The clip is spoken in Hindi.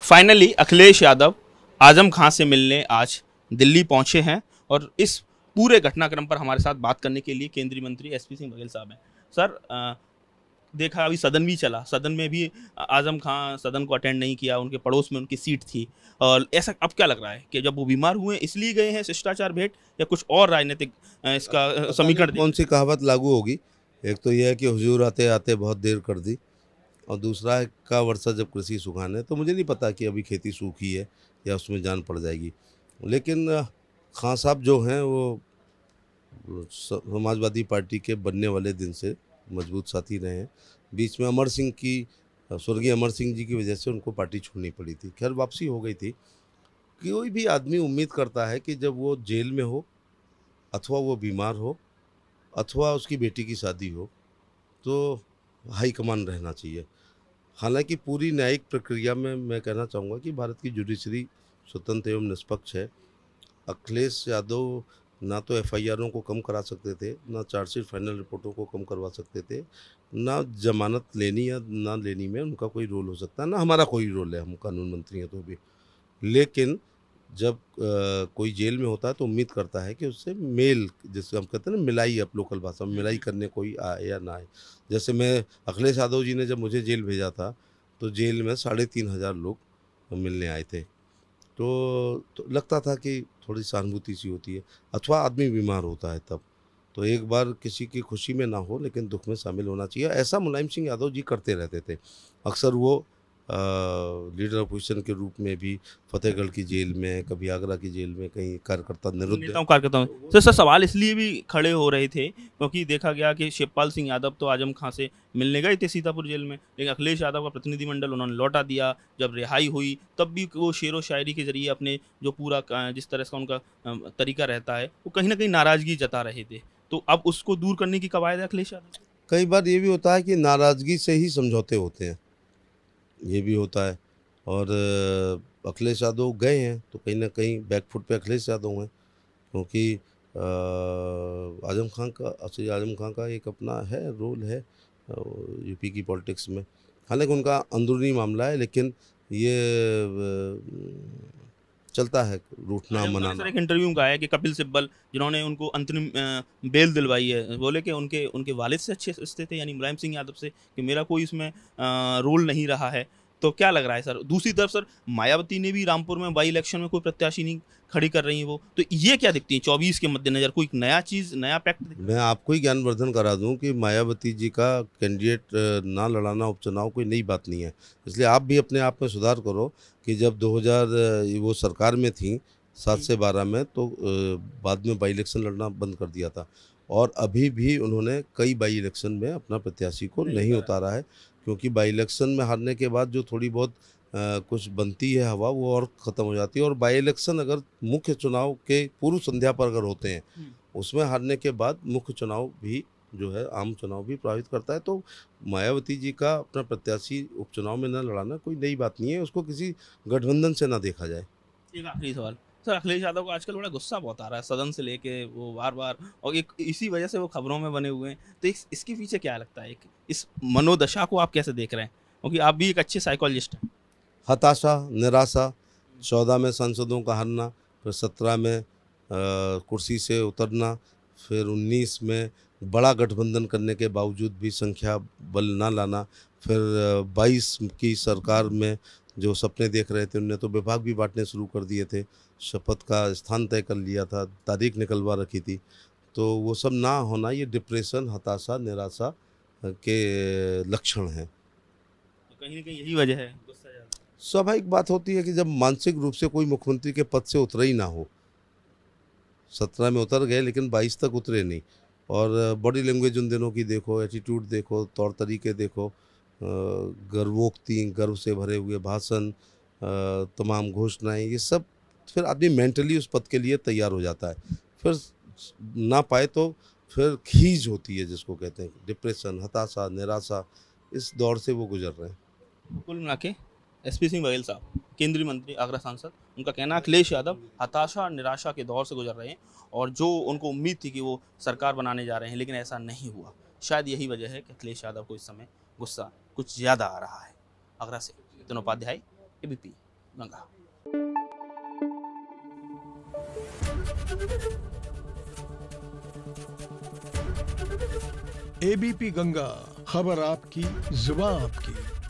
फाइनली अखिलेश यादव आजम खां से मिलने आज दिल्ली पहुंचे हैं और इस पूरे घटनाक्रम पर हमारे साथ बात करने के लिए केंद्रीय मंत्री एसपी सिंह बघेल साहब हैं। सर, देखा अभी सदन भी चला, सदन में भी आजम खां सदन को अटेंड नहीं किया, उनके पड़ोस में उनकी सीट थी। और ऐसा अब क्या लग रहा है कि जब वो बीमार हुए इसलिए गए हैं शिष्टाचार भेंट, या कुछ और राजनीतिक इसका समीकरण? कौन सी कहावत लागू होगी? एक तो यह है कि हुजूर आते आते बहुत देर कर दी, और दूसरा है का वर्षा जब कृषि सुखाने। तो मुझे नहीं पता कि अभी खेती सूखी है या उसमें जान पड़ जाएगी। लेकिन खां साहब जो हैं वो समाजवादी पार्टी के बनने वाले दिन से मजबूत साथी रहे हैं। बीच में स्वर्गीय अमर सिंह जी की वजह से उनको पार्टी छोड़नी पड़ी थी। खैर वापसी हो गई थी। कोई भी आदमी उम्मीद करता है कि जब वो जेल में हो, अथवा वो बीमार हो, अथवा उसकी बेटी की शादी हो, तो हाईकमान रहना चाहिए। हालांकि पूरी न्यायिक प्रक्रिया में मैं कहना चाहूँगा कि भारत की जुडिशरी स्वतंत्र एवं निष्पक्ष है। अखिलेश यादव ना तो एफआईआरों को कम करा सकते थे, ना चार्जशीट फाइनल रिपोर्टों को कम करवा सकते थे, ना जमानत लेनी या ना लेनी में उनका कोई रोल हो सकता है, ना हमारा कोई रोल है, हम कानून मंत्री हैं तो भी। लेकिन जब कोई जेल में होता है तो उम्मीद करता है कि उससे मेल, जैसे हम कहते हैं ना, मिलाई, अब लोकल भाषा में मिलाई करने कोई आए या ना आए। जैसे मैं अखिलेश यादव जी ने जब मुझे जेल भेजा था तो जेल में 3,500 लोग मिलने आए थे। तो लगता था कि थोड़ी सहानुभूति सी होती है, अथवा आदमी बीमार होता है तब तो एक बार किसी की खुशी में ना हो लेकिन दुख में शामिल होना चाहिए। ऐसा मुलायम सिंह यादव जी करते रहते थे। अक्सर वो लीडर अपोजिशन के रूप में भी फतेहगढ़ की जेल में, कभी आगरा की जेल में, कहीं कार्यकर्ता नेताओं कार्यकर्ताओं में सर सवाल इसलिए भी खड़े हो रहे थे क्योंकि देखा गया कि शिवपाल सिंह यादव तो आजम खां से मिलने गए थे सीतापुर जेल में, लेकिन अखिलेश यादव का प्रतिनिधिमंडल उन्होंने लौटा दिया। जब रिहाई हुई तब भी वो शेरो शायरी के जरिए अपने जो पूरा जिस तरह का उनका तरीका रहता है, वो कहीं ना कहीं नाराजगी जता रहे थे। तो अब उसको दूर करने की कवायद है अखिलेश यादव। कई बार ये भी होता है कि नाराज़गी से ही समझौते होते हैं, ये भी होता है। और अखिलेश यादव गए हैं तो कहीं ना कहीं बैकफुट पे अखिलेश यादव हैं, क्योंकि आजम खां का एक अपना है रोल है यूपी की पॉलिटिक्स में। हालांकि उनका अंदरूनी मामला है, लेकिन ये चलता है रूठना आजम खान ने सर मनाना। एक इंटरव्यू में कहा है कि कपिल सिब्बल जिन्होंने उनको अंतरिम बेल दिलवाई है, बोले कि उनके उनके वालिद से अच्छे रिश्ते थे, यानी मुलायम सिंह यादव से, कि मेरा कोई इसमें रोल नहीं रहा है। तो क्या लग रहा है सर? दूसरी तरफ सर मायावती ने भी रामपुर में बाई इलेक्शन में कोई प्रत्याशी नहीं खड़ी कर रही है वो, तो ये क्या दिखती है 24 के मद्देनजर? कोई नया चीज़, नया पैक्ट दिख रहा मैं आपको ही ज्ञानवर्धन करा दूं कि मायावती जी का कैंडिडेट ना लड़ाना उपचुनाव कोई नई बात नहीं है। इसलिए आप भी अपने आप में सुधार करो कि जब 2000 वो सरकार में थी 7 है? से 12 में, तो बाद में बाई इलेक्शन लड़ना बंद कर दिया था। और अभी भी उन्होंने कई बाई इलेक्शन में अपना प्रत्याशी को नहीं उतारा है, क्योंकि बाई इलेक्शन में हारने के बाद जो थोड़ी बहुत कुछ बनती है हवा, वो और ख़त्म हो जाती है। और बाई इलेक्शन अगर मुख्य चुनाव के पूर्व संध्या पर अगर होते हैं, उसमें हारने के बाद मुख्य चुनाव भी जो है, आम चुनाव भी प्रभावित करता है। तो मायावती जी का अपना प्रत्याशी उपचुनाव में न लड़ाना कोई नई बात नहीं है, उसको किसी गठबंधन से ना देखा जाए। एक आखिरी सवाल सर, अखिलेश यादव को आजकल बड़ा गुस्सा बहुत आ रहा है सदन से लेके, वो बार बार, और एक इसी वजह से वो खबरों में बने हुए हैं। तो इसके पीछे क्या लगता है, इस मनोदशा को आप कैसे देख रहे हैं, क्योंकि आप भी एक अच्छे साइकोलॉजिस्ट हैं? हताशा, निराशा, 14 में सांसदों का हारना, फिर 17 में कुर्सी से उतरना, फिर 19 में बड़ा गठबंधन करने के बावजूद भी संख्या बल ना लाना, फिर 22 की सरकार में जो सपने देख रहे थे उनने तो विभाग भी बांटने शुरू कर दिए थे, शपथ का स्थान तय कर लिया था, तारीख निकलवा रखी थी। तो वो सब ना होना, ये डिप्रेशन, हताशा, निराशा के लक्षण हैं। तो कहीं ना कहीं यही वजह है गुस्सा ज़्यादा। स्वाभाविक बात होती है कि जब मानसिक रूप से कोई मुख्यमंत्री के पद से उतरा ही ना हो। 17 में उतर गए लेकिन 22 तक उतरे नहीं। और बॉडी लैंग्वेज उन दिनों की देखो, एटीट्यूड देखो, तौर तरीके देखो, गर्वोक्ति, गर्व से भरे हुए भाषण, तमाम घोषणाएं, ये सब, फिर आदमी मेंटली उस पद के लिए तैयार हो जाता है। फिर ना पाए तो फिर खीज होती है, जिसको कहते हैं डिप्रेशन, हताशा, निराशा, इस दौर से वो गुजर रहे हैं। कुल मिला के एसपी सिंह बघेल साहब, केंद्रीय मंत्री, आगरा सांसद, उनका कहना है अखिलेश यादव हताशा और निराशा के दौर से गुजर रहे हैं, और जो उनको उम्मीद थी कि वो सरकार बनाने जा रहे हैं, लेकिन ऐसा नहीं हुआ। शायद यही वजह है कि अखिलेश यादव को इस समय गुस्सा कुछ ज़्यादा आ रहा है। आगरा से नितिन उपाध्याय, एबीपी। गंगा। एबीपी गंगा, खबर आपकी, जुबान आपकी।